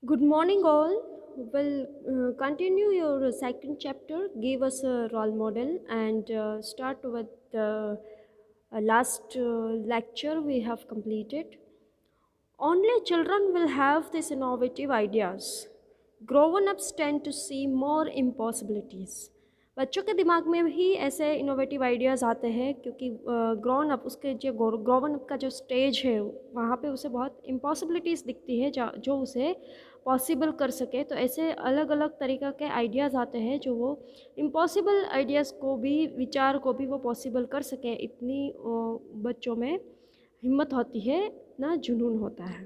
Good morning, all. We'll continue your second chapter. Give us a role model and start with the last lecture we have completed. Only children will have these innovative ideas. Grown ups tend to see more impossibilities. बच्चों के दिमाग में भी ऐसे innovative ideas आते हैं क्योंकि grown up उसके जो ग्रोवन अप का जो स्टेज है वहाँ पे उसे बहुत इम्पॉसिबिलिटीज़ दिखती है जो उसे पॉसिबल कर सके। तो ऐसे अलग अलग तरीक़ा के आइडियाज़ आते हैं जो वो इम्पॉसिबल आइडियाज़ को भी विचार को भी वो पॉसिबल कर सकें। इतनी बच्चों में हिम्मत होती है, ना जुनून होता है।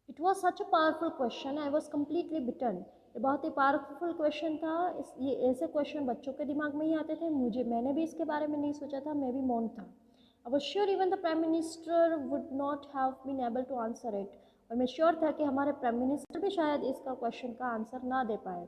It was such a powerful question, I was completely beaten. ये बहुत ही पावरफुल क्वेश्चन था। ये ऐसे क्वेश्चन बच्चों के दिमाग में ही आते थे। मैंने भी इसके बारे में नहीं सोचा था, मैं भी मौन था। I was sure even the prime minister would not have been able to answer it. और मैं श्योर था कि हमारे प्राइम मिनिस्टर भी शायद इसका क्वेश्चन का आंसर ना दे पाए।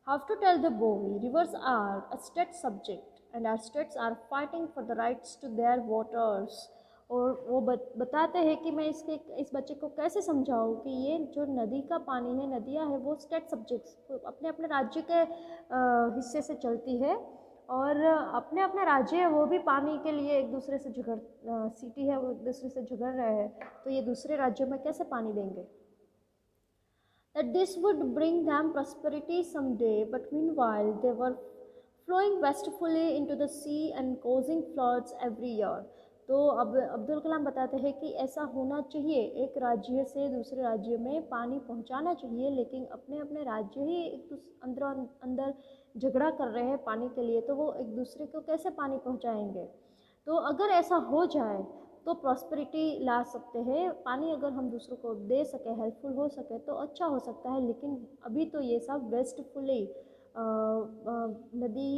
How to tell the boy rivers are a state subject and are states are fighting for the rights to their waters. और वो बताते हैं कि मैं इस बच्चे को कैसे समझाऊँ कि ये जो नदी का पानी है, नदियाँ है, वो स्टेट सब्जेक्ट्स अपने अपने राज्य के हिस्से से चलती है। और अपने अपने राज्य है वो भी पानी के लिए एक दूसरे से सिटी है वो एक दूसरे से झगड़ रहे हैं। तो ये दूसरे राज्यों में कैसे पानी देंगे? That this would bring them prosperity someday, but meanwhile they were flowing wastefully into the sea and causing floods every year. तो अब अब्दुल कलाम बताते हैं कि ऐसा होना चाहिए, एक राज्य से दूसरे राज्य में पानी पहुंचाना चाहिए, लेकिन अपने अपने राज्य ही अंदर अंदर झगड़ा कर रहे हैं पानी के लिए, तो वो एक दूसरे को कैसे पानी पहुंचाएंगे? तो अगर ऐसा हो जाए तो प्रॉस्पेरिटी ला सकते हैं। पानी अगर हम दूसरों को दे सके, हेल्पफुल हो सके तो अच्छा हो सकता है। लेकिन अभी तो ये सब वेस्टफुली नदी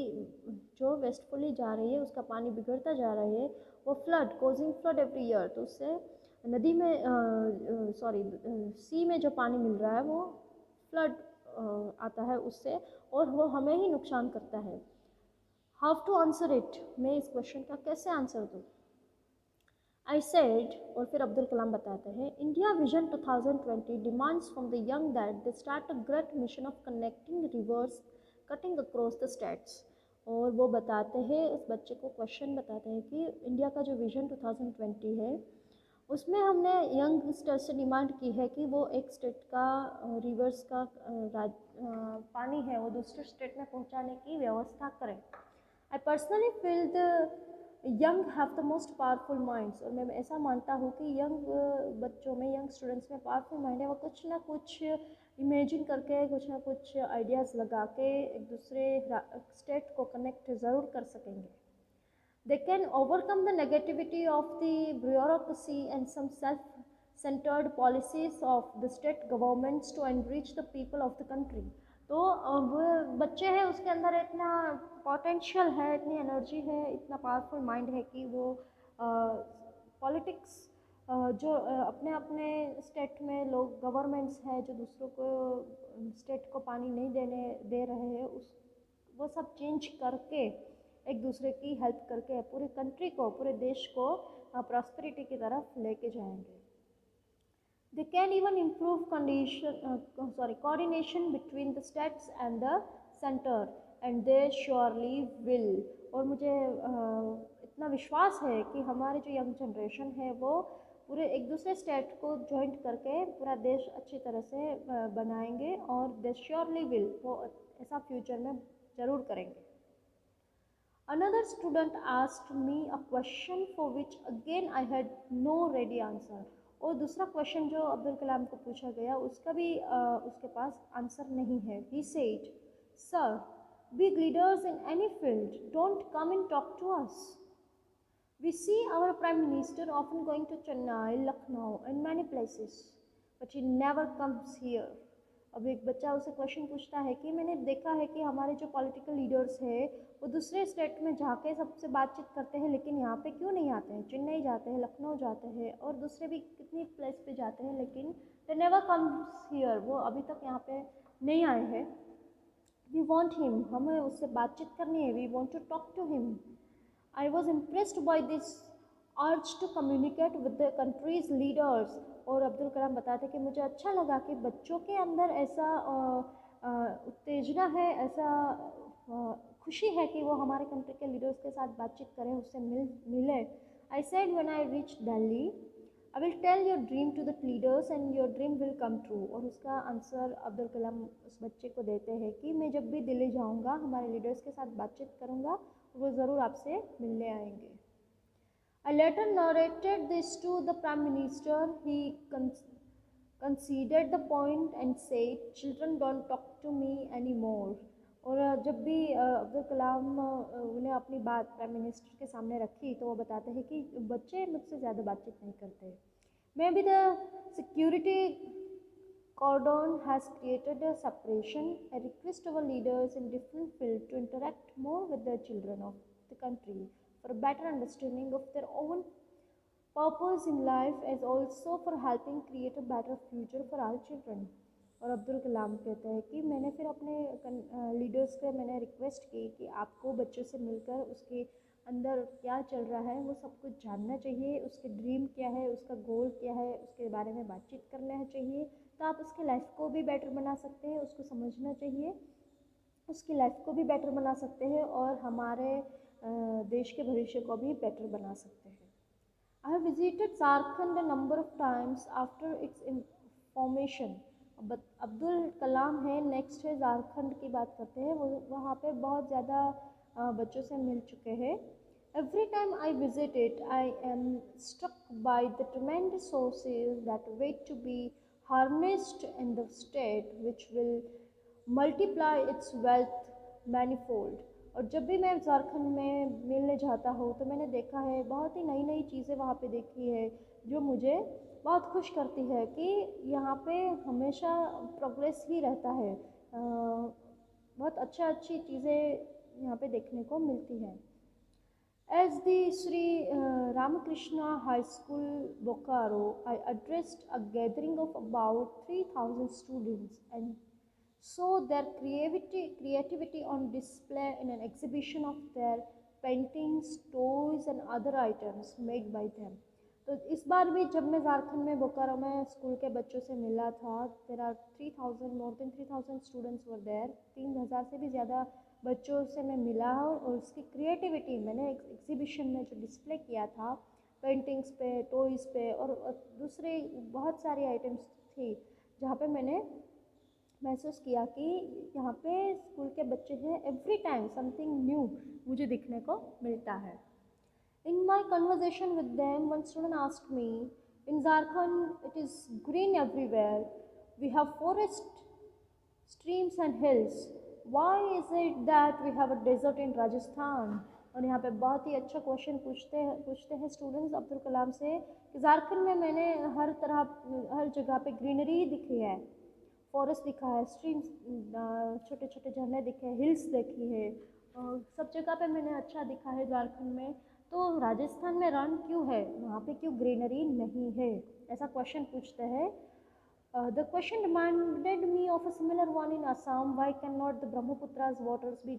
जो वेस्टफुली जा रही है उसका पानी बिगड़ता जा रहा है। वो flood causing flood every year, तो उससे नदी में सी में जो पानी मिल रहा है वो फ्लड आता है उससे, और वो हमें ही नुकसान करता है। हाउ टू आंसर इट, मैं इस क्वेश्चन का कैसे आंसर दूँ? आई सेड, और फिर अब्दुल कलाम बताते हैं, India vision 2020 demands from the young that they start a great mission of connecting reverse cutting across the states. और वो बताते हैं, इस बच्चे को क्वेश्चन बताते हैं कि इंडिया का जो विजन 2020 है उसमें हमने यंगस्टर से डिमांड की है कि वो एक स्टेट का रिवर्स का पानी है वो दूसरे स्टेट में पहुंचाने की व्यवस्था करें। I personally feel the young have the most powerful minds. और मैं ऐसा मानता हूँ कि यंग बच्चों में, यंग स्टूडेंट्स में पावरफुल माइंड है। वो कुछ ना कुछ इमेजिन करके, कुछ ना कुछ आइडियाज़ लगा के एक दूसरे स्टेट को कनेक्ट ज़रूर कर सकेंगे। They can overcome the negativity of the bureaucracy and some self-centered policies of the state governments to enrich the people of the country. तो वो बच्चे हैं, उसके अंदर इतना पोटेंशियल है, इतनी एनर्जी है, इतना पावरफुल माइंड है कि वो पॉलिटिक्स जो अपने अपने स्टेट में लोग गवर्नमेंट्स हैं जो दूसरों को स्टेट को पानी नहीं दे रहे हैं, उस वो सब चेंज करके एक दूसरे की हेल्प करके पूरी कंट्री को, पूरे देश को प्रॉस्पेरिटी की तरफ लेके जाएंगे। They can even improve coordination between the states and the center, and they surely will. और मुझे इतना विश्वास है कि हमारे जो यंग जनरेशन है वो पूरे एक दूसरे स्टेट को ज्वाइंट करके पूरा देश अच्छी तरह से बनाएंगे, और दे श्योरली विल, वो ऐसा फ्यूचर में ज़रूर करेंगे। Another student asked me a question for which again I had no ready answer. और दूसरा क्वेश्चन जो अब्दुल कलाम को पूछा गया उसका भी उसके पास आंसर नहीं है। He said, "Sir, big leaders in any field don't come and talk to us. We see our Prime Minister often going to Chennai, Lucknow and many places, but he never comes here." अब एक बच्चा उसे question पूछता है कि मैंने देखा है कि हमारे जो पॉलिटिकल लीडर्स हैं वो दूसरे स्टेट में जाके सबसे बातचीत करते हैं, लेकिन यहाँ पे क्यों नहीं आते हैं? चेन्नई जाते हैं, लखनऊ जाते हैं और दूसरे भी कितनी प्लेस पे जाते हैं, लेकिन दे नेवर कम्स हियर, वो अभी तक यहाँ पे नहीं आए हैं। वी वॉन्ट हिम, हमें उससे बातचीत करनी है, we want to talk to him. I was impressed by this urge to communicate with the country's leaders और अब्दुल कलाम बताते हैं कि मुझे अच्छा लगा कि बच्चों के अंदर ऐसा उत्तेजना है, ऐसा खुशी है कि वो हमारे कंट्री के लीडर्स के साथ बातचीत करें, उससे मिले। I said when I reach Delhi I will tell your dream to the leaders and your dream will come true. और उसका आंसर अब्दुल कलाम उस बच्चे को देते हैं कि मैं जब भी दिल्ली जाऊंगा हमारे लीडर्स के साथ बातचीत करूंगा, वो ज़रूर आपसे मिलने आएंगे। I later narrated this to the Prime Minister. He conceded the point and said, "Children don't talk to me anymore." और जब भी अब्दुल कलाम उन्हें अपनी बात प्राइम मिनिस्टर के सामने रखी तो वो बताते हैं कि बच्चे मुझसे ज़्यादा बातचीत नहीं करते। Maybe the security cordon has created a separation. I request our leaders in different fields to interact more with the children of the country for a better understanding of their own purpose in life as also for helping create a better future for all children। और अब्दुल कलाम कहते हैं कि मैंने फिर अपने leaders से मैंने request की कि आपको बच्चों से मिलकर उसके अंदर क्या चल रहा है वो सब कुछ जानना चाहिए, उसके ड्रीम क्या है, उसका गोल क्या है, उसके बारे में बातचीत करना चाहिए, तो आप उसकी लाइफ को भी बेटर बना सकते हैं, उसको समझना चाहिए, उसकी लाइफ को भी बेटर बना सकते हैं और हमारे देश के भविष्य को भी बेटर बना सकते हैं। I have visited Jharkhand a number of times after its formation। Abdul Kalam है, नेक्स्ट है झारखंड की बात करते हैं, वो वहाँ पे बहुत ज़्यादा बच्चों से मिल चुके हैं। Every time I visit it, I am struck by the tremendous sources that wait to be harnessed in the state, which will multiply its wealth manifold। और जब भी मैं झारखंड में मिलने जाता हूँ तो मैंने देखा है बहुत ही नई नई चीज़ें वहाँ पे देखी है जो मुझे बहुत खुश करती है कि यहाँ पे हमेशा प्रोग्रेस ही रहता है, बहुत अच्छी चीज़ें यहाँ पे देखने को मिलती हैं। As the Sri Ramakrishna High School, Bokaro, I addressed a gathering of about 3,000 students and saw their creativity on display in an exhibition of their paintings, toys and other items made by them। तो इस बार भी जब मैं झारखंड में बोकारो में school के बच्चों से मिला था, there are 3,000 more than 3,000 students were there, 3,000 से भी ज़्यादा बच्चों से मैं मिला और उसकी क्रिएटिविटी मैंने एग्जीबिशन में जो डिस्प्ले किया था पेंटिंग्स पे, टॉयज़ पे और दूसरे बहुत सारी आइटम्स थी जहाँ पे मैंने महसूस किया कि यहाँ पे स्कूल के बच्चे हैं, एवरी टाइम समथिंग न्यू मुझे दिखने को मिलता है। In my conversation with them, one student asked me, "In Jharkhand, it is green everywhere. We have forests, streams and hills. Why is it that we have a desert in Rajasthan?" और यहाँ पे बहुत ही अच्छा question पूछते हैं students Abdul Kalam से कि झारखंड में मैंने हर जगह पे ग्रीनरी दिखी है, फॉरेस्ट दिखा है, स्ट्रीम्स, छोटे छोटे झरने दिखे, हिल्स देखी है, और सब जगह पे मैंने अच्छा दिखा है झारखंड में, तो राजस्थान में रन क्यों है, वहाँ पे क्यों ग्रीनरी नहीं है, ऐसा क्वेश्चन पूछते हैं। The question reminded me of a similar one in Assam. Why cannot the Brahmaputra's waters be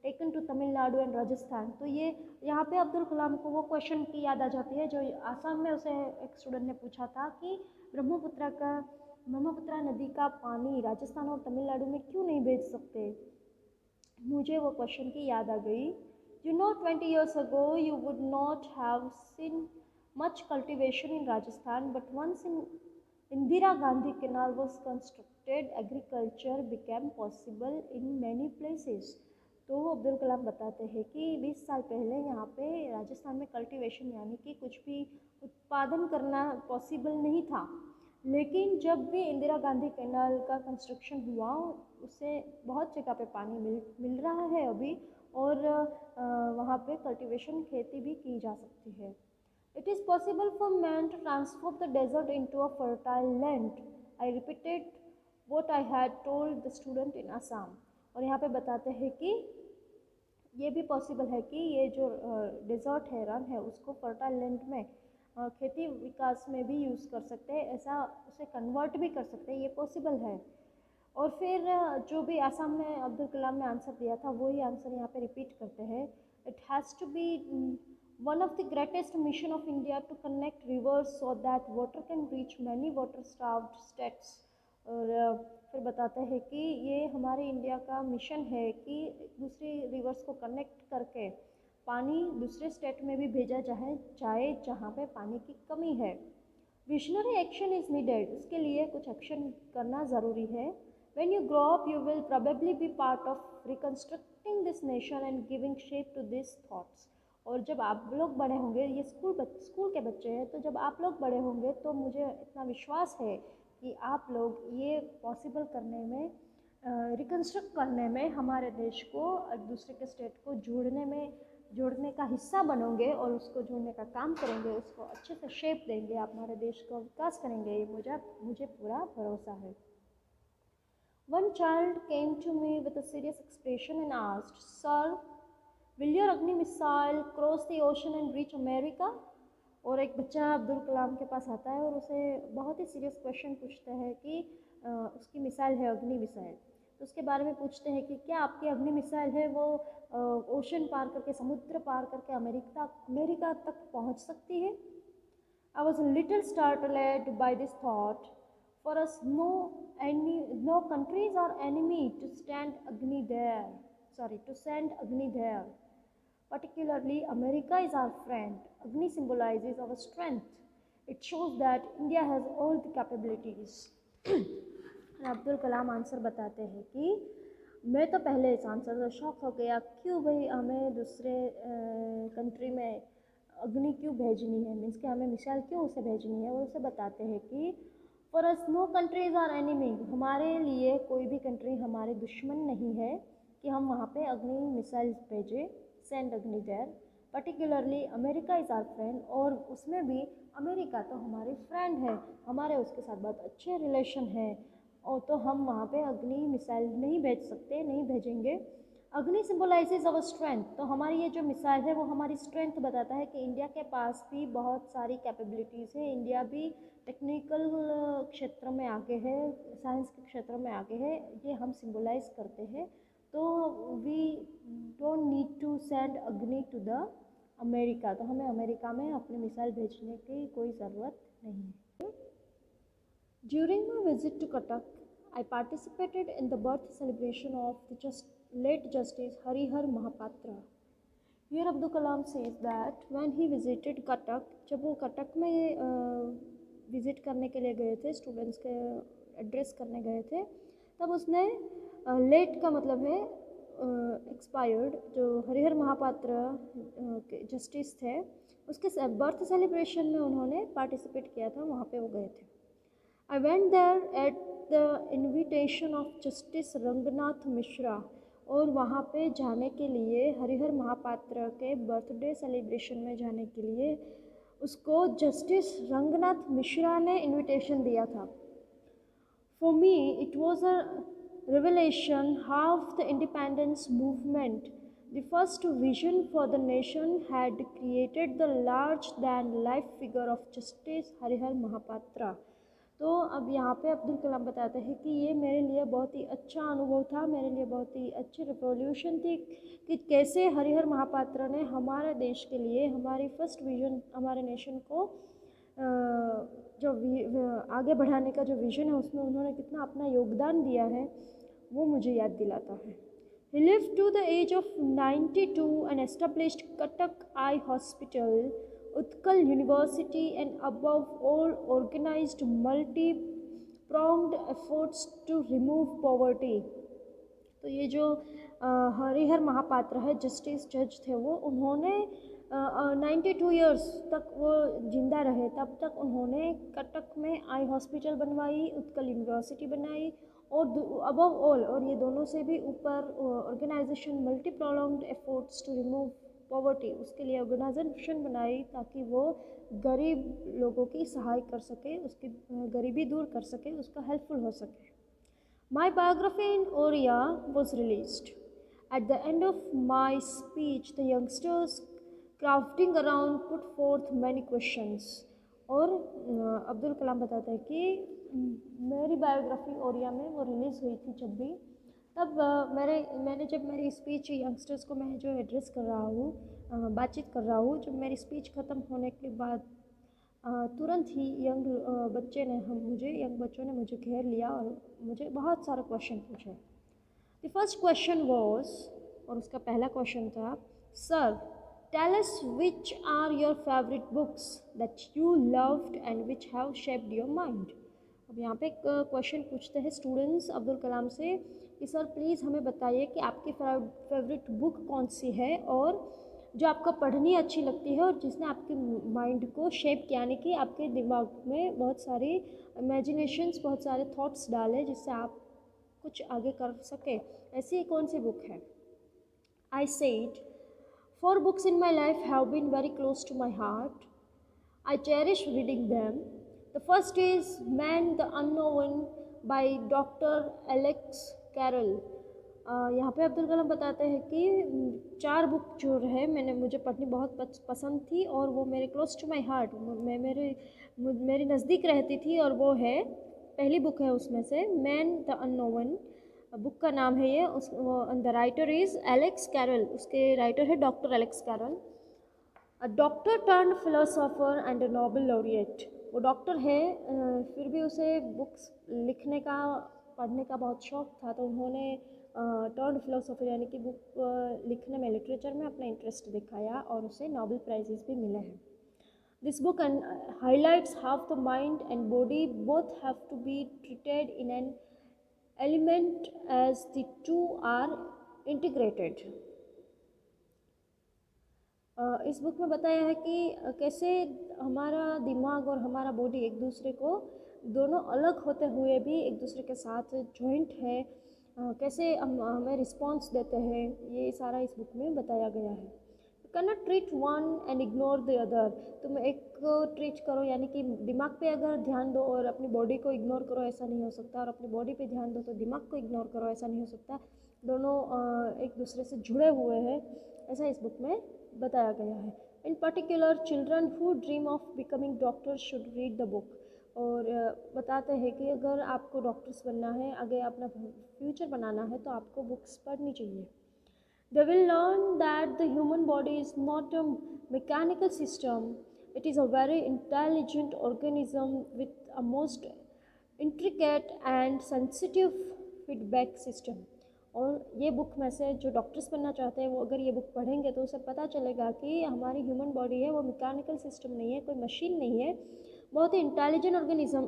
taken to Tamil Nadu and Rajasthan? तो ये यहाँ पे अब्दुल कलाम को वो क्वेश्चन की याद आ जाती है जो आसाम में उसे एक स्टूडेंट ने पूछा था कि ब्रह्मपुत्रा नदी का पानी राजस्थान और तमिलनाडु में क्यों नहीं भेज सकते। मुझे वो क्वेश्चन की याद आ गई। You know, 20 years ago you would not have seen much cultivation in Rajasthan, but once Indira Gandhi Canal was constructed, agriculture became possible in many places। तो अब्दुल कलाम बताते हैं कि 20 साल पहले यहाँ पे राजस्थान में कल्टीवेशन यानी कि कुछ भी उत्पादन करना पॉसिबल नहीं था, लेकिन जब भी इंदिरा गांधी कैनाल का कंस्ट्रक्शन हुआ उससे बहुत जगह पे पानी मिल रहा है अभी, और वहाँ पे कल्टीवेशन खेती भी की जा सकती है। It is possible for man to transform the desert into a fertile land। I repeated what I had told the student in Assam। और यहाँ पे बताते हैं कि ये भी पॉसिबल है कि ये जो डेजर्ट है, रन है, उसको फर्टाइल लैंड में खेती विकास में भी यूज़ कर सकते हैं, ऐसा उसे कन्वर्ट भी कर सकते हैं, ये पॉसिबल है। और फिर जो भी आसाम में अब्दुल कलाम ने आंसर दिया था वही आंसर यहाँ पे रिपीट करते हैं। It has to be one of the greatest mission of India to connect rivers so that water can reach many water starved states। और फिर बताते हैं कि ये हमारे इंडिया का मिशन है कि दूसरी रिवर्स को कनेक्ट करके पानी दूसरे स्टेट में भी भेजा जाए जहाँ पे पानी की कमी है। विजनरी एक्शन इज़ नीडेड, उसके लिए कुछ एक्शन करना ज़रूरी है। When you grow up, you will probably be part of reconstructing this nation and giving shape to these thoughts। और जब आप लोग बड़े होंगे, ये स्कूल के बच्चे हैं, तो जब आप लोग बड़े होंगे तो मुझे इतना विश्वास है कि आप लोग ये पॉसिबल करने में, रिकन्स्ट्रक्ट करने में, हमारे देश को दूसरे के स्टेट को जोड़ने का हिस्सा बनोगे और उसको जोड़ने का काम करेंगे, उसको अच्छे से शेप देंगे, आप हमारे देश का विकास करेंगे, ये मुझे पूरा भरोसा है। One child came to me with a serious expression and asked, "Sir, will your Agni missile cross the ocean and reach America?" और एक बच्चा अब्दुल कलाम के पास आता है और उसे बहुत ही सीरियस क्वेश्चन पूछता है कि उसकी मिसाइल है अग्नि मिसाइल, तो उसके बारे में पूछते हैं कि क्या आपकी अग्नि मिसाइल है वो ओशन पार करके, समुद्र पार करके अमेरिका तक पहुंच सकती है। I was a little startled by this thought. For us, no countries are enemy to send Agni there. Particularly, America is our friend. Agni symbolizes our strength. It shows that India has all the capabilities. Abdul Kalam answer बताते हैं कि मैं तो पहले इस answer से shock हो गया, क्यों भाई हमें दूसरे कंट्री में अग्नि क्यों भेजनी है, मीन्स कि हमें मिसाइल क्यों उसे भेजनी है। और उसे बताते हैं कि for us no countries are enemy, हमारे लिए कोई भी कंट्री हमारे दुश्मन नहीं है कि हम वहाँ पे अग्नि मिसाइल भेजें, send Agni there. Particularly America is our friend, और उसमें भी अमेरिका तो हमारी फ्रेंड है, हमारे उसके साथ बहुत अच्छे रिलेशन है, और तो हम वहाँ पे अग्नि मिसाइल नहीं भेजेंगे। अग्नि सिम्बलाइजेज अवर स्ट्रेंथ, तो हमारी ये जो मिसाइल है वो हमारी स्ट्रेंथ बताता है कि इंडिया के पास भी बहुत सारी कैपेबिलिटीज़ है, इंडिया भी टेक्निकल क्षेत्र में आगे है, साइंस के क्षेत्र में आगे है, ये हम सिम्बलाइज करते हैं। तो we don't need to send Agni to the America, तो हमें अमेरिका में अपनी मिसाइल भेजने की कोई ज़रूरत नहीं है। During my visit to Cuttack, I participated in the birth celebration of the late Justice Harihar Mahapatra. Here Abdul Kalam says that when he visited Cuttack, जब वो कटक में विज़िट करने के लिए गए थे, स्टूडेंट्स के एड्रेस करने गए थे, तब उसने लेट का मतलब है एक्सपायर्ड, जो हरिहर महापात्र जस्टिस थे, उसके बर्थ सेलिब्रेशन में उन्होंने पार्टिसिपेट किया था, वहाँ पे वो गए थे। I went there at the invitation of Justice Ranganath Mishra, और वहाँ पे जाने के लिए, हरिहर महापात्र के बर्थडे सेलिब्रेशन में जाने के लिए उसको जस्टिस रंगनाथ मिश्रा ने इनविटेशन दिया था। For me, it was a revelation how the independence movement, the first vision for the nation, had created the large-than-life figure of Justice Harihar Mohapatra. तो अब यहाँ पे अब्दुल कलाम बताते हैं कि ये मेरे लिए बहुत ही अच्छा अनुभव था, मेरे लिए बहुत ही अच्छी रिवॉल्यूशन थी कि कैसे हरिहर महापात्र ने हमारे देश के लिए, हमारी फर्स्ट विजन, हमारे नेशन को जो आगे बढ़ाने का जो विज़न है उसमें उन्होंने कितना अपना योगदान दिया है, वो मुझे याद दिलाता है। He lived to the age of 92 and established Cuttack Eye Hospital, Utkal University, and above all organized multi-pronged efforts to remove poverty। तो ये जो हरिहर महापात्र है, जस्टिस जज थे वो, उन्होंने 92 ईयर्स तक वो जिंदा रहे, तब तक उन्होंने कटक में आई हॉस्पिटल बनवाई, उत्कल यूनिवर्सिटी बनाई, और अबव ऑल, और ये दोनों से भी ऊपर, organisation multi prolonged efforts to remove poverty, उसके लिए ऑर्गेनाइजेशन बनाई ताकि वो गरीब लोगों की सहाय कर सके, उसकी गरीबी दूर कर सके, उसका हेल्पफुल हो सके। My biography in Oriya was released. At the end of my speech, the youngsters crowding around put forth many questions। और अब्दुल कलाम बताते हैं कि मेरी बायोग्राफी ओरिया में वो रिलीज़ हुई थी जब भी, तब मैंने जब मेरी स्पीच यंगस्टर्स को मैं जो एड्रेस कर रहा हूँ, बातचीत कर रहा हूँ, जब मेरी स्पीच ख़त्म होने के बाद तुरंत ही यंग बच्चों ने मुझे घेर लिया और मुझे बहुत सारे क्वेश्चन पूछे। द फर्स्ट क्वेश्चन वॉज, और उसका पहला क्वेश्चन था, sir tell us which are your favourite books that you loved and which have shaped your mind. अब यहाँ पे एक क्वेश्चन पूछते हैं स्टूडेंट्स अब्दुल कलाम से कि सर प्लीज़ हमें बताइए कि आपकी फेवरेट बुक कौन सी है और जो आपको पढ़नी अच्छी लगती है और जिसने आपके माइंड को शेप किया, यानी कि आपके दिमाग में बहुत सारी इमेजिनेशंस, बहुत सारे थॉट्स डाले जिससे आप कुछ आगे कर सके। ऐसी कौन सी बुक है? I said, four books in my life have been very close to my heart. I cherish reading them. The first is Man the Unknown by Dr. Alex Carroll. यहाँ पे अब्दुल कलाम बताते हैं कि चार बुक जो है मुझे पढ़नी बहुत पसंद थी और वो मेरे क्लोज टू माय हार्ट, मेरी नज़दीक रहती थी, और वो है, पहली बुक है उसमें से मैन द अननोवन, बुक का नाम है ये। The writer is Alex Carrel, उसके राइटर है doctor Alex Carrel. A doctor turned philosopher and a Nobel laureate. वो डॉक्टर है, फिर भी उसे बुक्स लिखने का, पढ़ने का बहुत शौक था, तो उन्होंने टर्न्ड फिलोसोफर यानी कि बुक लिखने में, लिटरेचर में अपना इंटरेस्ट दिखाया और उसे नोबेल प्राइजेस भी मिले हैं। This book highlights how the mind and body both have to be treated in an element as the two are integrated. इस बुक में बताया है कि कैसे हमारा दिमाग और हमारा बॉडी एक दूसरे को, दोनों अलग होते हुए भी एक दूसरे के साथ जॉइंट है, कैसे हमें रिस्पॉन्स देते हैं, ये सारा इस बुक में बताया गया है। You can not treat one and ignore the other. तुम एक को ट्रीट करो यानी कि दिमाग पे अगर ध्यान दो और अपनी बॉडी को इग्नोर करो, ऐसा नहीं हो सकता, और अपनी बॉडी पे ध्यान दो तो दिमाग को इग्नोर करो, ऐसा नहीं हो सकता। दोनों एक दूसरे से जुड़े हुए हैं, ऐसा इस बुक में बताया गया है। इन particular children who dream of becoming doctor should read the book. और बताते हैं कि अगर आपको डॉक्टर्स बनना है, अगर अपना फ्यूचर बनाना है, तो आपको बुक्स पढ़नी चाहिए। They will learn that the human body is not a mechanical system. It is a very intelligent organism with a most intricate and sensitive feedback system. और ये बुक में से जो डॉक्टर्स बनना चाहते हैं वो अगर ये बुक पढ़ेंगे तो उसे पता चलेगा कि हमारी ह्यूमन बॉडी है वो मैकेनिकल सिस्टम नहीं है, कोई मशीन नहीं है, बहुत ही इंटेलिजेंट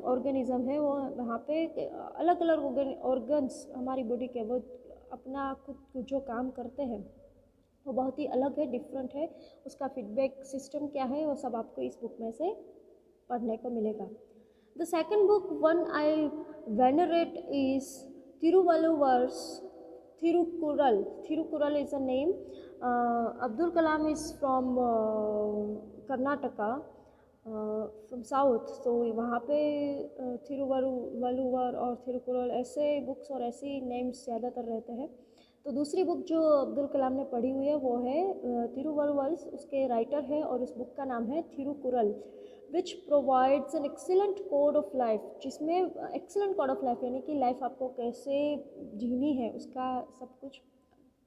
ऑर्गेनिज्म है वो। वहाँ पे अलग अलग ऑर्गन्स हमारी बॉडी के, वो अपना खुद जो काम करते हैं वो बहुत ही अलग है, डिफरेंट है। उसका फीडबैक सिस्टम क्या है वो सब आपको इस बुक में से पढ़ने को मिलेगा। The second book one I venerate is Thiruvalluvar's Thirukural. Thirukural is a name. Abdul Kalam is from Karnataka, from south, तो वहाँ पे थिरुवल्लुवर और थिरुकुरल ऐसे बुक्स और ऐसी नेम्स ज़्यादातर रहते हैं। तो दूसरी बुक जो अब्दुल कलाम ने पढ़ी हुई है वो है तिरुवल्लुवर्स, उसके राइटर है, और उस बुक का नाम है Thirukkural, which provides an excellent code of life, जिसमें एक्सीलेंट कोड ऑफ लाइफ यानी कि लाइफ आपको कैसे जीनी है उसका सब कुछ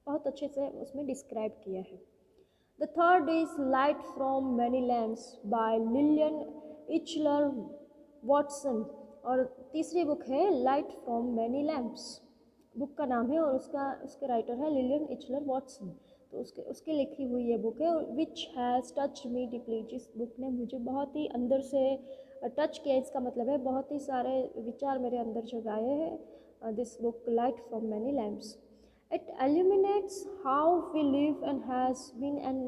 बहुत अच्छे से उसमें डिस्क्राइब किया है। The third is light from many lamps by Lillian Eichler Watson, और तीसरी बुक है light from many lamps, book का नाम है, और उसके राइटर है लिलियन इचलर वॉटसन। तो उसके लिखी हुई ये बुक है, which has touch me deeply, जिस बुक ने मुझे बहुत ही अंदर से टच किया, इसका मतलब है बहुत ही सारे विचार मेरे अंदर जगाए हैं। This book light from many lamps, it illuminates how we live and has been an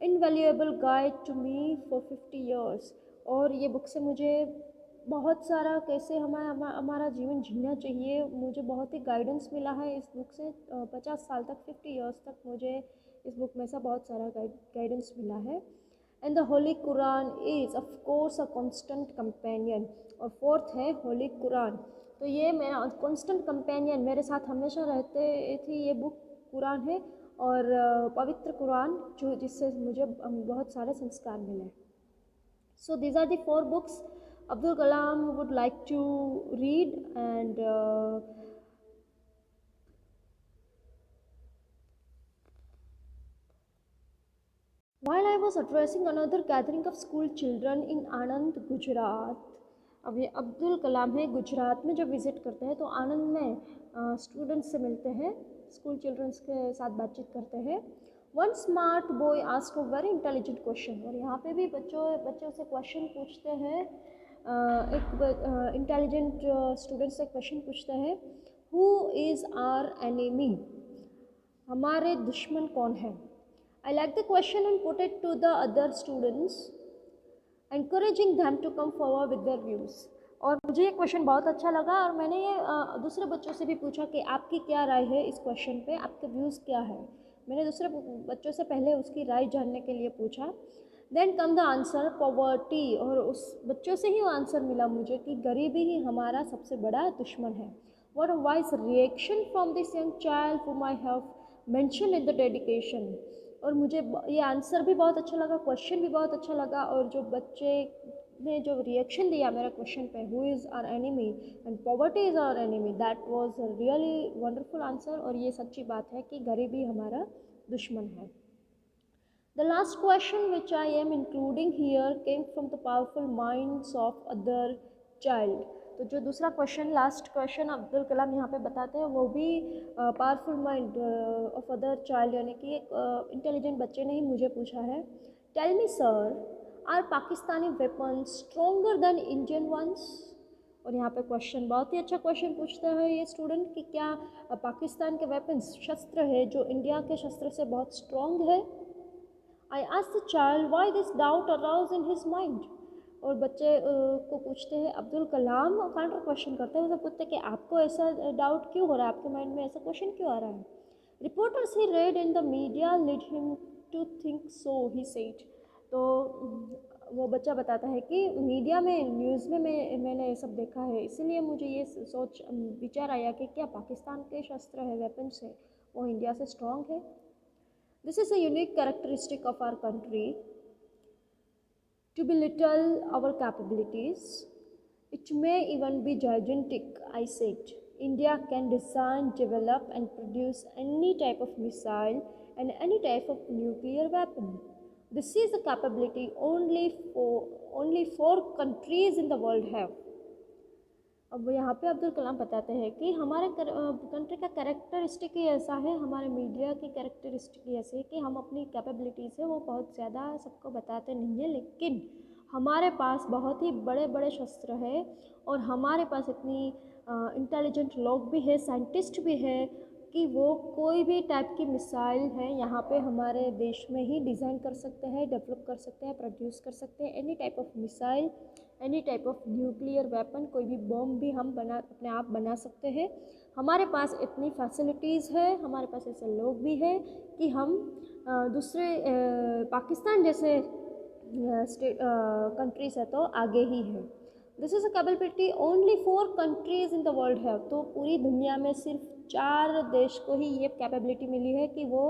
invaluable guide to me for 50 years। और ये बुक से मुझे बहुत सारा कैसे हमारा जीवन जीना चाहिए, मुझे बहुत ही गाइडेंस मिला है इस बुक से। 50 साल तक, 50 ईयर्स तक मुझे इस बुक में से बहुत सारा गाइडेंस मिला है। And the Holi Quran is of course a constant companion, और फोर्थ है होली कुरान। तो ये मेरा कांस्टेंट कंपेनियन, मेरे साथ हमेशा रहते थी ये बुक कुरान है, और पवित्र कुरान जो जिससे मुझे बहुत सारे संस्कार मिले। So these are the four books Abdul Kalam would like to read, and While I was addressing another gathering of school children in Anand, Gujarat, अब ये अब्दुल कलाम है गुजरात में जब विज़िट करते हैं तो आनंद में स्टूडेंट्स से मिलते हैं, स्कूल चिल्ड्रंस के साथ बातचीत करते हैं। One smart boy asked a very intelligent question, और यहाँ पे भी बच्चों से क्वेश्चन पूछते हैं। एक इंटेलिजेंट स्टूडेंट से क्वेश्चन पूछते हैं, हु इज़ आर एनिमी, हमारे दुश्मन कौन है। I like the question and put it to the other students, encouraging them to come forward with their views. और मुझे ये क्वेश्चन बहुत अच्छा लगा और मैंने ये दूसरे बच्चों से भी पूछा कि आपकी क्या राय है इस क्वेश्चन पे, आपके व्यूज़ क्या है। मैंने दूसरे बच्चों से पहले उसकी राय जानने के लिए पूछा। Then come the answer poverty, और उस बच्चों से ही वो आंसर मिला मुझे कि गरीबी ही हमारा सबसे बड़ा दुश्मन है। What a wise reaction from this young child whom I have mentioned in the dedication. और मुझे ये आंसर भी बहुत अच्छा लगा, क्वेश्चन भी बहुत अच्छा लगा, और जो बच्चे ने जो रिएक्शन दिया मेरा क्वेश्चन पे, who is our enemy and poverty is our enemy, that was really wonderful answer. और ये सच्ची बात है कि गरीबी हमारा दुश्मन है। The last question which I am including here came from the powerful minds of other child. तो जो दूसरा question, last question Abdul Kalam यहाँ पे बताते हैं, वो भी powerful mind of other child यानी कि एक इंटेलिजेंट बच्चे ने ही मुझे पूछा है। Tell me sir, are Pakistani weapons stronger than Indian ones. और यहाँ पे क्वेश्चन बहुत ही अच्छा क्वेश्चन पूछता है ये स्टूडेंट कि क्या पाकिस्तान के वेपन्स, शस्त्र है जो इंडिया के शस्त्र से बहुत स्ट्रॉन्ग है। I asked the child why this doubt arose in his mind. और बच्चे को पूछते हैं, अब्दुल कलाम काउंटर क्वेश्चन करते हैं, उसे पूछते हैं कि आपको ऐसा डाउट क्यों हो रहा है, आपके माइंड में ऐसा क्वेश्चन क्यों आ रहा है। Reporters he read in the media led him to think so, he said. तो वो बच्चा बताता है कि मीडिया में, न्यूज़ में मैंने ये सब देखा है, इसीलिए मुझे ये सोच विचार आया कि क्या पाकिस्तान के शस्त्र है, वेपन्स है, वो इंडिया से स्ट्रॉन्ग है। This is a unique characteristic of our country, to belittle our capabilities. It may even be gigantic, I said. India can design, develop and produce any type of missile and any type of nuclear weapon. This is a capability only four countries in the world have. अब यहाँ पे अब्दुल कलाम बताते हैं कि हमारे country का characteristic ही ऐसा है, हमारे मीडिया की कैरेक्टरिस्टिक ही ऐसे है कि हम अपनी कैपेबिलिटीज़ है वो बहुत ज़्यादा सबको बताते नहीं हैं, लेकिन हमारे पास बहुत ही बड़े बड़े शस्त्र है और हमारे पास इतनी इंटेलिजेंट लोग भी है, साइंटिस्ट भी है कि वो कोई भी टाइप की मिसाइल है यहाँ पे हमारे देश में ही डिज़ाइन कर सकते हैं, डेवलप कर सकते हैं, प्रोड्यूस कर सकते हैं। Any type of missile, any type of nuclear weapon, कोई भी बम भी हम अपने आप बना सकते हैं। हमारे पास इतनी फैसिलिटीज़ है, हमारे पास ऐसे लोग भी हैं कि हम दूसरे पाकिस्तान जैसे कंट्रीज है तो आगे ही है। This is a capability only 4 countries in the world है। तो पूरी दुनिया में सिर्फ 4 देश को ही ये कैपेबिलिटी मिली है कि वो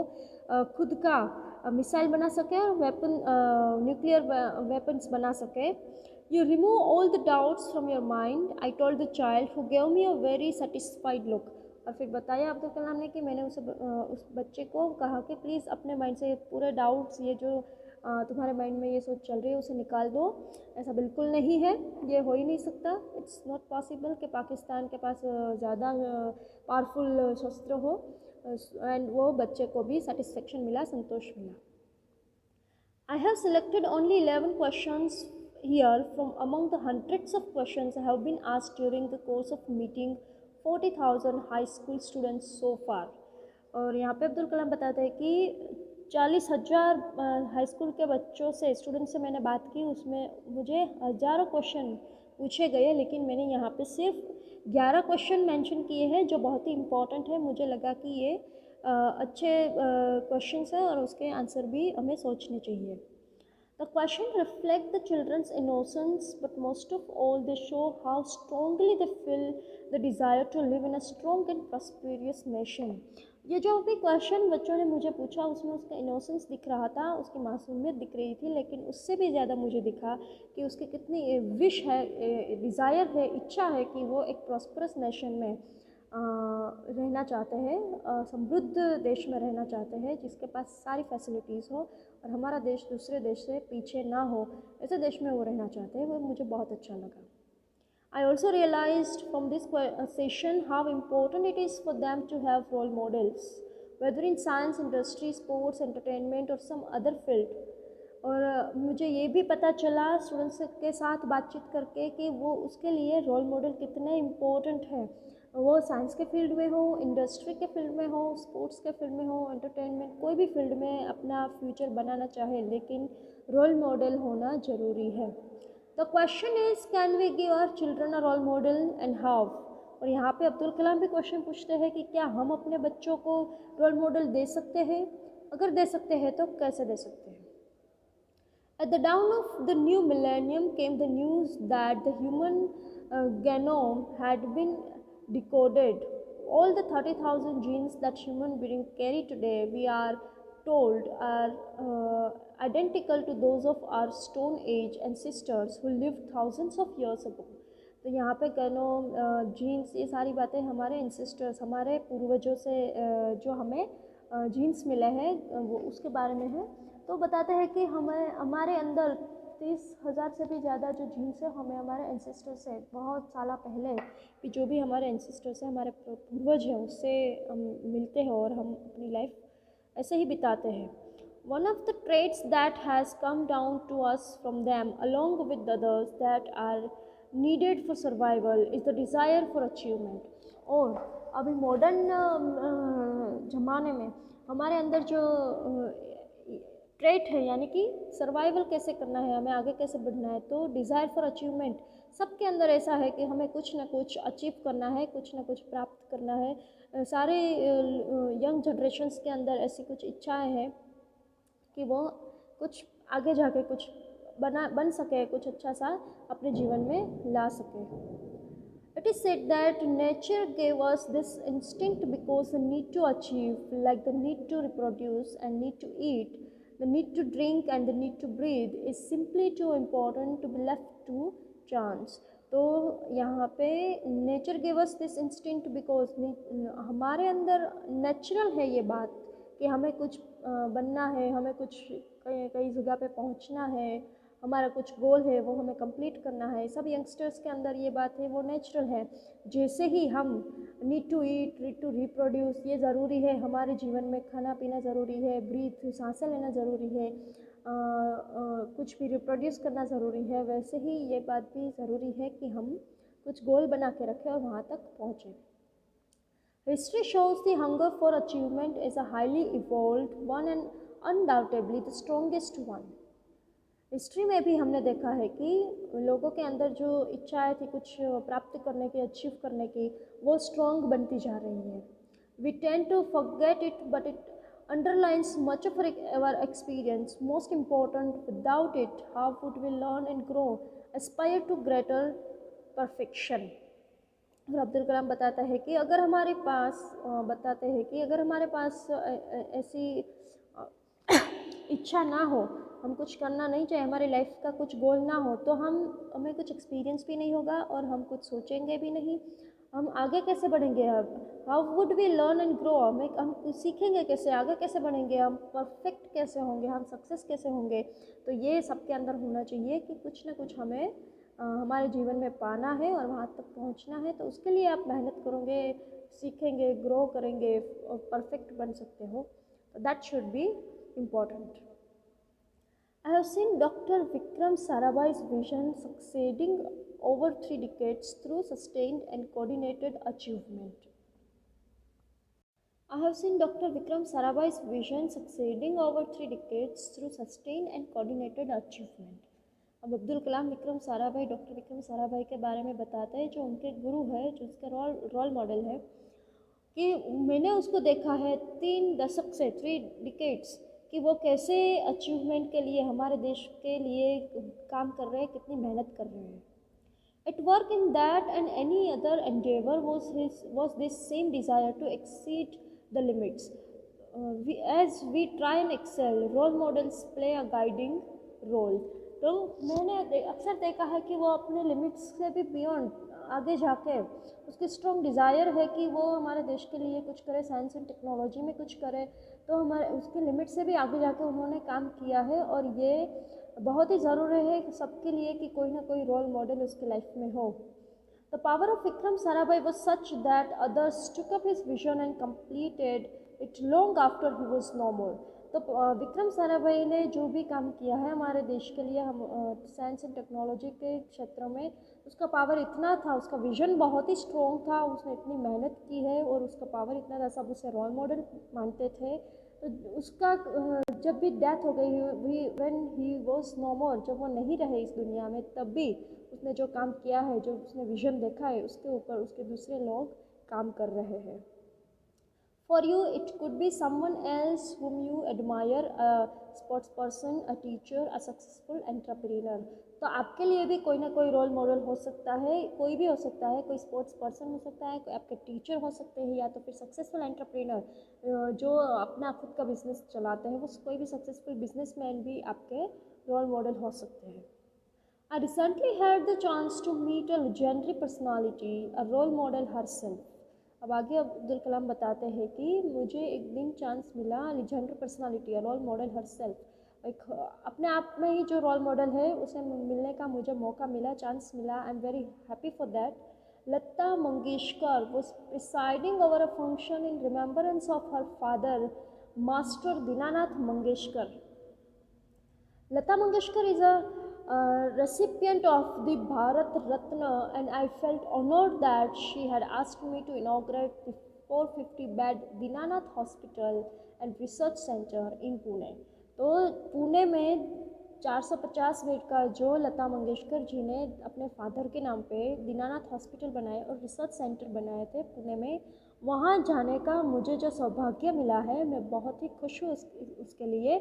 खुद का मिसाइल बना सके और न्यूक्लियर वेपन्स बना सके। You remove all the doubts from your mind, I told the child, who gave me a very satisfied look. और फिर बताया अब्दुल कलाम ने कि मैंने उस बच्चे को कहा कि प्लीज़ अपने माइंड से पूरे डाउट्स, ये जो तुम्हारे माइंड में ये सोच चल रही है उसे निकाल दो, ऐसा बिल्कुल नहीं है, ये हो ही नहीं सकता। इट्स नॉट पॉसिबल कि पाकिस्तान के पास ज़्यादा पावरफुल शस्त्र हो। एंड वो बच्चे को भी सेटिस्फेक्शन मिला, संतोष मिला। I have selected only 11 questions here from among the hundreds of questions I have been asked during the course of meeting 40,000 high school students so far. और यहाँ पे अब्दुल कलाम बताते हैं कि 40,000 हाई स्कूल के बच्चों से, स्टूडेंट से मैंने बात की, उसमें मुझे हज़ारों क्वेश्चन पूछे गए, लेकिन मैंने यहाँ पे सिर्फ 11 क्वेश्चन मेंशन किए हैं जो बहुत ही इम्पोर्टेंट है। मुझे लगा कि ये अच्छे क्वेश्चंस हैं और उसके आंसर भी हमें सोचने चाहिए। The question reflect the children's innocence, but most of all they show how strongly they feel the desire to live in a strong and prosperous nation. ये जो भी क्वेश्चन बच्चों ने मुझे पूछा उसमें उसका इनोसेंस दिख रहा था, उसकी मासूमियत दिख रही थी, लेकिन उससे भी ज़्यादा मुझे दिखा कि उसकी कितनी विश है, डिज़ायर है, इच्छा है कि वो एक प्रॉस्परस नेशन में रहना चाहते हैं, समृद्ध देश में रहना चाहते हैं जिसके पास सारी फैसिलिटीज़ हो और हमारा देश दूसरे देश से पीछे ना हो, ऐसे देश में वो रहना चाहते हैं। वो मुझे बहुत अच्छा लगा। I also realized from this session how important it is for them to have role models, whether in science, industry, sports, entertainment or some other field. और मुझे ये भी पता चला स्टूडेंट्स के साथ बातचीत करके कि वो उसके लिए रोल मॉडल कितने इम्पोर्टेंट हैं। वो साइंस के फील्ड में हो, इंडस्ट्री के फील्ड में हो, स्पोर्ट्स के फील्ड में हो, एंटरटेनमेंट, कोई भी फील्ड में अपना फ्यूचर बनाना चाहे, लेकिन रोल मॉडल होना ज़रूरी है। The question is can we give our children a role model and how. और यहाँ पे अब्दुल कलाम भी क्वेश्चन पूछते हैं कि क्या हम अपने बच्चों को रोल मॉडल दे सकते हैं, अगर दे सकते हैं तो कैसे दे सकते हैं। At the dawn of the new millennium came the news that the human genome had been decoded. All the 30,000 genes that human beings carry today, we are told, are identical to those of our Stone Age ancestors who lived thousands of years ago. तो यहाँ पे गेनोम, jeans, ये सारी बातें हमारे ancestors, हमारे पूर्वजों से जो हमें जीन्स मिले हैं वो उसके बारे में है। तो बताते हैं कि हमें हमारे अंदर 30,000 से भी ज़्यादा जो जीन्स है हमें हमारे एंसेस्टर्स से बहुत साल पहले भी, जो भी हमारे एंसेस्टर्स हैं, हमारे पूर्वज हैं, उससे हम मिलते हैं और हम अपनी लाइफ ऐसे ही बिताते हैं। One of the traits that has come down to us from them, along with the others that are needed for survival, is the desire for achievement. और अभी मॉडर्न ज़माने में हमारे अंदर जो ट्रेट है, यानी कि सर्वाइवल कैसे करना है, हमें आगे कैसे बढ़ना है, तो डिज़ायर फॉर अचीवमेंट सबके अंदर ऐसा है कि हमें कुछ ना कुछ अचीव करना है, कुछ ना कुछ प्राप्त करना है। सारे यंग जनरेशन्स के अंदर ऐसी कुछ इच्छाएं हैं कि वो कुछ आगे जाके कुछ बन सके, कुछ अच्छा सा अपने जीवन में ला सके। It is said that nature gave us this instinct because the need to achieve, like the need to reproduce and need to eat, the need to drink and the need to breathe, is simply too important to be left to chance. तो यहाँ पे nature give us this instinct because हमारे अंदर natural है ये बात कि हमें कुछ बनना है, हमें कुछ कई जगह पे पहुँचना है, हमारा कुछ गोल है वो हमें कंप्लीट करना है। सब यंगस्टर्स के अंदर ये बात है, वो नेचुरल है। जैसे ही हम need to eat, need to reproduce, ये ज़रूरी है हमारे जीवन में, खाना पीना ज़रूरी है, ब्रीथ, सांसें लेना ज़रूरी है, कुछ भी रिप्रोड्यूस करना ज़रूरी है, वैसे ही ये बात भी ज़रूरी है कि हम कुछ गोल बना के रखें और वहाँ तक पहुँचें। History shows the hunger for achievement is a highly evolved one and undoubtedly the strongest one. History में भी हमने देखा है कि लोगों के अंदर जो इच्छाएं थी कुछ प्राप्त करने की, अचीव करने की, वो स्ट्रॉन्ग बनती जा रही है। We tend to forget it but it underlines much of our experience. Most important, without it how would we learn and grow, aspire to greater perfection. और अब्दुल कलाम बताता है कि अगर हमारे पास ऐसी इच्छा ना हो, हम कुछ करना नहीं चाहे, हमारी लाइफ का कुछ गोल ना हो, तो हमें कुछ एक्सपीरियंस भी नहीं होगा और हम कुछ सोचेंगे भी नहीं। हम आगे कैसे बढ़ेंगे? अब how would we learn and grow, हम सीखेंगे कैसे, आगे कैसे बढ़ेंगे, हम परफेक्ट कैसे होंगे, हम सक्सेस कैसे होंगे। तो ये सबके अंदर होना चाहिए कि कुछ ना कुछ हमें हमारे जीवन में पाना है और वहाँ तक पहुँचना है। तो उसके लिए आप मेहनत करोगे, सीखेंगे, ग्रो करेंगे और परफेक्ट बन सकते हो। That should be important. I have seen Dr. Vikram Sarabhai's vision succeeding over 3 decades through sustained and coordinated achievement. I have seen Dr. Vikram Sarabhai's vision succeeding over 3 decades through sustained and coordinated achievement. अब Abdul Kalam Vikram Sarabhai, doctor Vikram Sarabhai के बारे में बताते हैं, जो उनके गुरु है, जो उसके रोल मॉडल है, कि मैंने उसको देखा है 3 दशक से, 3 डिकेड्स, कि वो कैसे अचीवमेंट के लिए, हमारे देश के लिए काम कर रहे हैं, कितनी मेहनत कर रहे हैं। At work in that and any other endeavor was this same desire to exceed the limits. As we try and excel, role models play a guiding role. तो मैंने अक्सर देखा है कि वो अपने लिमिट्स से भी बियॉन्ड आगे जाके उसकी स्ट्रॉन्ग डिज़ायर है कि वो हमारे देश के लिए कुछ करे, साइंस एंड टेक्नोलॉजी में कुछ करे, तो हमारे उसकी लिमिट से भी आगे जाके उन्होंने काम किया है। और ये बहुत ही ज़रूरी है सबके लिए कि कोई ना कोई रोल मॉडल उसकी लाइफ में हो। The power of Vikram Sarabhai was such that others took up his vision and completed it long after he was no more. तो विक्रम साराभाई ने जो भी काम किया है हमारे देश के लिए, हम साइंस एंड टेक्नोलॉजी के क्षेत्र में, उसका पावर इतना था, उसका विजन बहुत ही स्ट्रॉन्ग था, उसने इतनी मेहनत की है और उसका पावर इतना था, सब उसे रोल मॉडल मानते थे। तो उसका जब भी डेथ हो गई, व्हेन ही वॉज नो मोर, जब वो नहीं रहे इस दुनिया में, तब भी उसने जो काम किया है, जो उसने विजन देखा है, उसके ऊपर उसके दूसरे लोग काम कर रहे हैं। For you, it could be someone else whom you admire, a sports person, a teacher, a successful entrepreneur. तो आपके लिए भी कोई ना कोई रोल मॉडल हो सकता है, कोई भी हो सकता है, कोई स्पोर्ट्स पर्सन हो सकता है, कोई आपके टीचर हो सकते हैं, या तो फिर सक्सेसफुल एंटरप्रेनर जो अपना खुद का बिजनेस चलाते हैं, वो कोई भी सक्सेसफुल बिजनेसमैन भी आपके रोल मॉडल हो सकते हैं। I recently had the chance to meet a legendary personality, a role model herself. अब आगे अब्दुल कलाम बताते हैं कि मुझे एक दिन चांस मिला, legendary personality, role model herself, एक अपने आप में ही जो रोल मॉडल है उसे मिलने का मुझे मौका मिला, चांस मिला। I am very happy for that. Lata Mangeshkar was presiding over a function in remembrance of her father, Master Dinanath Mangeshkar. Lata Mangeshkar is a recipient of the Bharat Ratna, and I felt honored that she had asked me to inaugurate the 450-bed Dinanath Hospital and Research Center in Pune. तो पुणे में 450 bed का जो लता मंगेशकर जी ने अपने father के नाम पे Dinanath hospital बनाए और रिसर्च सेंटर बनाए थे पुणे में, वहाँ जाने का मुझे जो सौभाग्य मिला है, मैं बहुत ही खुश हूँ उसके लिए।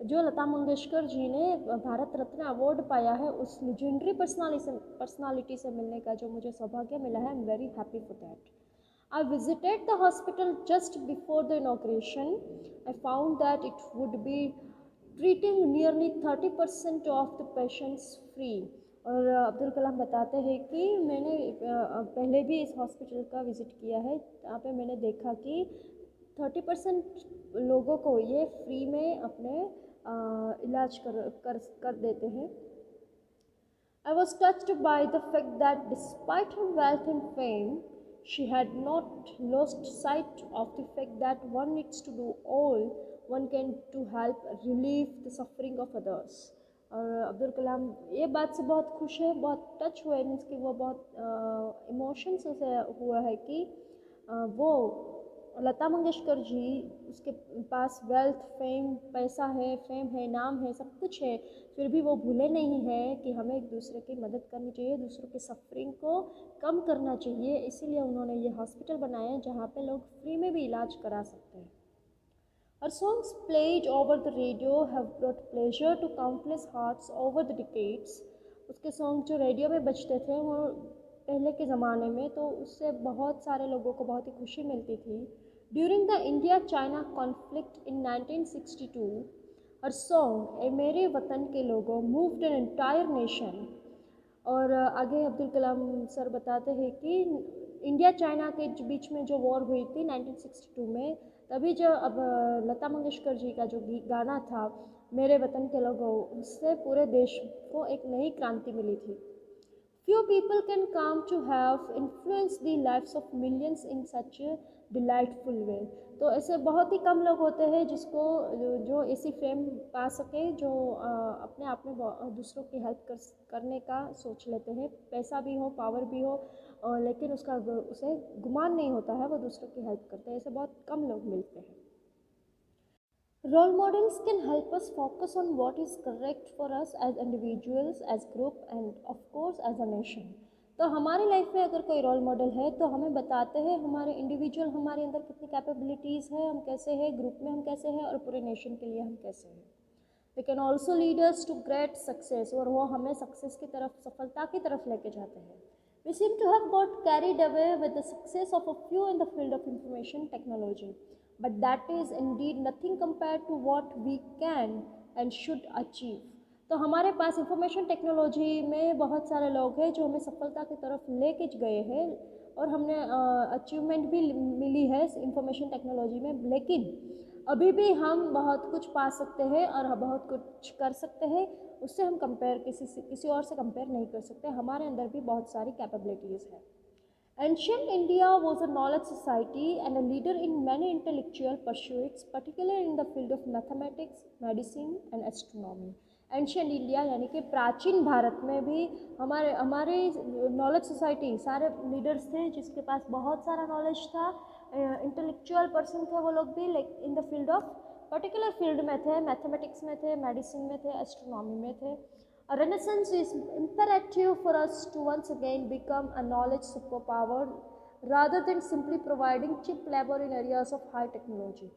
जो लता मंगेशकर जी ने भारत रत्न अवार्ड पाया है, उस लेजेंडरी पर्सनालिटी से मिलने का जो मुझे सौभाग्य मिला है, I am very happy for that. I visited the hospital just before the inauguration. I found that it would be treating nearly 30% of the patients free. और अब्दुल कलाम बताते हैं कि मैंने पहले भी इस हॉस्पिटल का विज़िट किया है, यहाँ पे मैंने देखा कि 30% लोगों को ये फ्री में अपने इलाज कर देते हैं। I was touched by the fact that despite her wealth and fame, she had not lost sight of the fact that one needs to do all one can to help relieve the suffering of others. और अब्दुल कलाम ये बात से बहुत खुश है, बहुत touch हुए, means कि वो बहुत इमोशंस उसे हुआ है कि वो लता मंगेशकर जी, उसके पास वेल्थ, फेम, पैसा है, फेम है, नाम है, सब कुछ है, फिर भी वो भूले नहीं है कि हमें एक दूसरे की मदद करनी चाहिए, दूसरों की सफरिंग को कम करना चाहिए। इसीलिए उन्होंने ये हॉस्पिटल बनाया है जहाँ पे लोग फ्री में भी इलाज करा सकते हैं। Her songs played over the radio have brought pleasure to countless hearts over the decades. उसके सॉन्ग जो रेडियो में बजते थे वो पहले के ज़माने में, तो उससे बहुत सारे लोगों को बहुत ही खुशी मिलती थी। During the India-China conflict in 1962, her song ए मेरे वतन के लोगों moved an entire nation. और आगे अब्दुल कलाम सर बताते हैं कि इंडिया चाइना के बीच में जो वॉर हुई थी 1962 में, तभी जो अब लता मंगेशकर जी का जो गाना था मेरे वतन के लोगों, उससे पूरे देश को एक नई क्रांति मिली थी। Few people can come to have influenced the lives of millions in such a delightful way. तो ऐसे बहुत ही कम लोग होते हैं जिसको जो ऐसी फेम पा सके, जो अपने आप में दूसरों की हेल्प करने का सोच लेते हैं, पैसा भी हो, पावर भी हो, लेकिन उसे गुमान नहीं होता है, वो दूसरों की हेल्प करते हैं। ऐसे बहुत कम लोग मिलते हैं। Role models can help us focus on what is correct for us as individuals, as group and of course as a nation. तो हमारी लाइफ में अगर कोई रोल मॉडल है तो हमें बताते हैं हमारे इंडिविजुअल, हमारे अंदर कितनी कैपेबिलिटीज़ है, हम कैसे हैं, ग्रुप में हम कैसे हैं, और पूरे नेशन के लिए हम कैसे हैं। They can also lead us to great success, और वो हमें सक्सेस की तरफ, सफलता की तरफ लेके जाते हैं। We seem to have got carried away with the success of a few in the field of information technology. But that is indeed nothing compared to what we can and should achieve. तो हमारे पास information technology में बहुत सारे लोग हैं जो हमें सफलता की तरफ लेके गए हैं और हमने अचीवमेंट भी मिली है इंफॉर्मेशन टेक्नोलॉजी में, लेकिन अभी भी हम बहुत कुछ पा सकते हैं और बहुत कुछ कर सकते हैं। उससे हम कंपेयर किसी और से कंपेयर नहीं कर सकते। हमारे अंदर भी बहुत सारी कैपेबिलिटीज़ है। Ancient India was a knowledge society and a leader in many intellectual pursuits, particularly in the field of mathematics, medicine and astronomy. Ancient India यानी कि प्राचीन भारत में भी हमारे हमारे नॉलेज सोसाइटी सारे लीडर्स थे जिसके पास बहुत सारा नॉलेज था, इंटेलेक्चुअल पर्सन थे वो लोग भी, like in the field of particular field में थे, मैथमेटिक्स में थे, मेडिसिन में थे, एस्ट्रोनॉमी में थे। A renaissance is imperative for us to once again become a knowledge superpower rather than simply providing cheap labor in areas of high technology.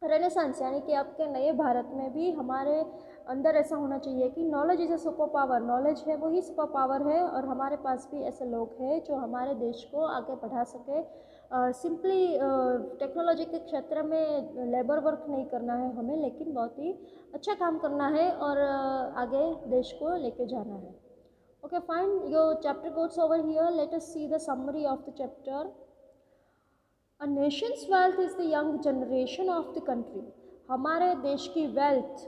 Renaissance यानी कि आपके नए भारत में भी हमारे अंदर ऐसा होना चाहिए कि knowledge is a super power, knowledge है वही सुपर पावर है, और हमारे पास भी ऐसे लोग हैं जो हमारे देश को आगे बढ़ा सके। सिंपली टेक्नोलॉजी के क्षेत्र में लेबर वर्क नहीं करना है हमें, लेकिन बहुत ही अच्छा काम करना है और आगे देश को लेके जाना है। Okay fine, your chapter goes over here, let us see the summary of the chapter. A nation's wealth is the young generation of the country. हमारे देश की वेल्थ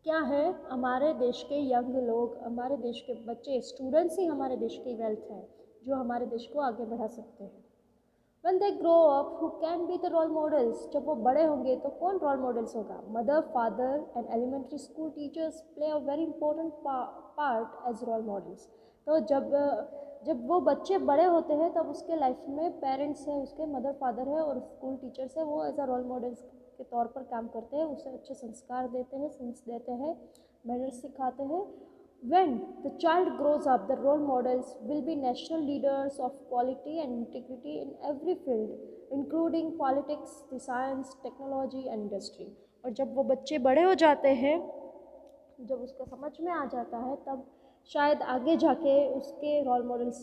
क्या है? हमारे देश के यंग लोग, हमारे देश के बच्चे, स्टूडेंट्स ही हमारे देश की वेल्थ है जो हमारे देश को आगे बढ़ा सकते हैं। When they grow up, who can be the role models? जब वो बड़े होंगे तो कौन रोल मॉडल्स होगा? Mother, father and elementary school teachers play a very important part as role models. तो जब वो बच्चे बड़े होते हैं तब उसके लाइफ में पेरेंट्स हैं, उसके मदर फादर है और स्कूल टीचर्स है, वो एज अ रोल मॉडल्स के तौर पर काम करते हैं, उसे अच्छे संस्कार देते हैं, सेंस देते हैं, मैनर्स सिखाते हैं। When the child grows up, the role models will be national leaders of quality and integrity in every field, including politics, the science, technology and industry. और जब वो बच्चे बड़े हो जाते हैं, जब उसका समझ में आ जाता है, तब शायद आगे जाके उसके रोल मॉडल्स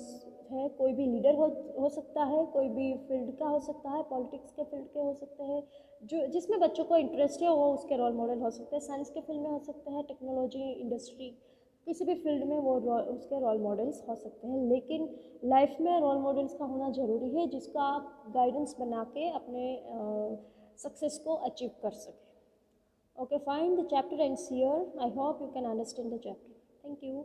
हैं, कोई भी लीडर हो सकता है, कोई भी फील्ड का हो सकता है, पॉलिटिक्स के फील्ड के हो सकते हैं, जो जिसमें बच्चों को इंटरेस्ट है वो उसके रोल मॉडल हो सकते हैं, साइंस के फील्ड में हो सकते हैं, टेक्नोलॉजी, इंडस्ट्री, किसी भी फील्ड में वो उसके रोल मॉडल्स हो सकते हैं। लेकिन लाइफ में रोल मॉडल्स का होना ज़रूरी है जिसका आप गाइडेंस बना के अपने सक्सेस को अचीव कर सकें। Okay, fine. The chapter ends here. I hope you can understand the chapter. Thank you.